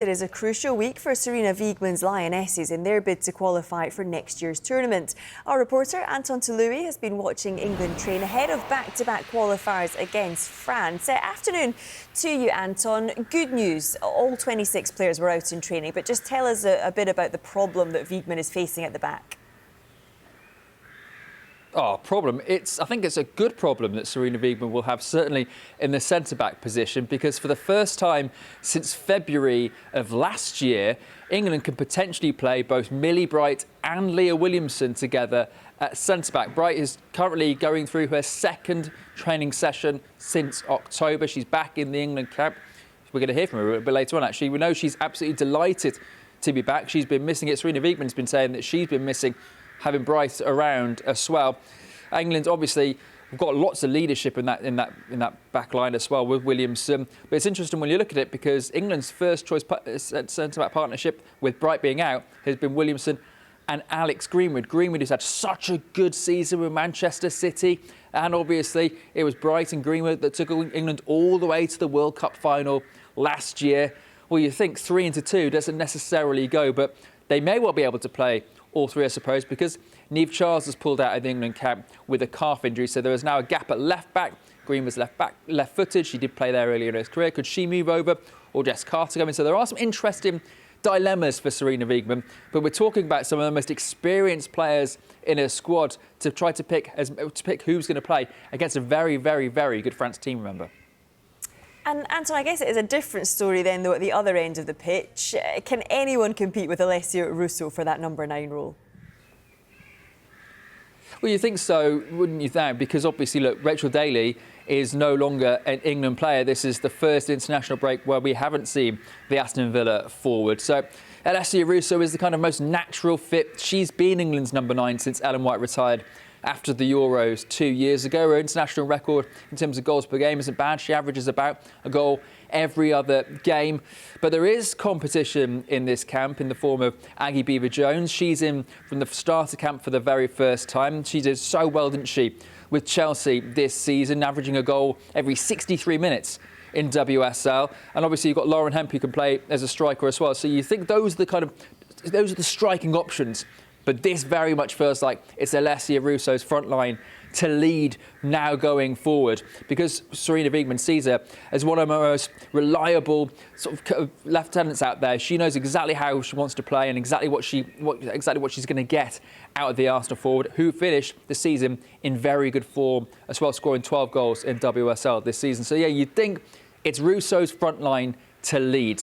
It is a crucial week for Sarina Wiegman's Lionesses in their bid to qualify for next year's tournament. Our reporter Anton Toloui has been watching England train ahead of back-to-back qualifiers against France. Afternoon to you, Anton. Good news, all 26 players were out in training, but just tell us a bit about the problem that Wiegman is facing at the back. Problem. I think it's a good problem that Sarina Wiegman will have, certainly in the centre-back position, because for the first time since February of last year, England can potentially play both Millie Bright and Leah Williamson together at centre-back. Bright is currently going through her second training session since October. She's back in the England camp. We're going to hear from her a bit later on, actually. We know she's absolutely delighted to be back. She's been missing it. Sarina Wiegman's been saying that she's been missing having Bright around as well. England obviously have got lots of leadership in that back line as well with Williamson. But it's interesting when you look at it because England's first choice centre-back partnership with Bright being out has been Williamson and Alex Greenwood. Greenwood has had such a good season with Manchester City, and obviously it was Bright and Greenwood that took England all the way to the World Cup final last year. Well, you think 3-2 doesn't necessarily go, but they may well be able to play all three, I suppose, because Niamh Charles has pulled out of the England camp with a calf injury. So there is now a gap at left-back. Greenwood's left-footed. She did play there earlier in her career. Could she move over or Jess Carter come in? So there are some interesting dilemmas for Sarina Wiegman. But we're talking about some of the most experienced players in her squad to try to pick who's going to play against a very, very, very good France team, remember. And Anton, I guess it is a different story then, though, at the other end of the pitch. Can anyone compete with Alessia Russo for that number 9 role? Well, you think so, wouldn't you think? Because obviously, look, Rachel Daly is no longer an England player. This is the first international break where we haven't seen the Aston Villa forward. So Alessia Russo is the kind of most natural fit. She's been England's number 9 since Ellen White retired after the Euros 2 years ago. Her international record in terms of goals per game isn't bad. She averages about a goal every other game. But there is competition in this camp in the form of Aggie Beever-Jones. She's in from the starter camp for the very first time. She did so well, didn't she, with Chelsea this season, averaging a goal every 63 minutes in WSL. And obviously you've got Lauren Hemp, who can play as a striker as well. So you think those are the striking options. But this very much feels like it's Alessia Russo's front line to lead now going forward, because Sarina Wiegman sees her as one of the most reliable sort of lieutenants out there. She knows exactly how she wants to play and exactly what she's going to get out of the Arsenal forward, who finished the season in very good form as well, scoring 12 goals in WSL this season. So yeah, you'd think it's Russo's front line to lead.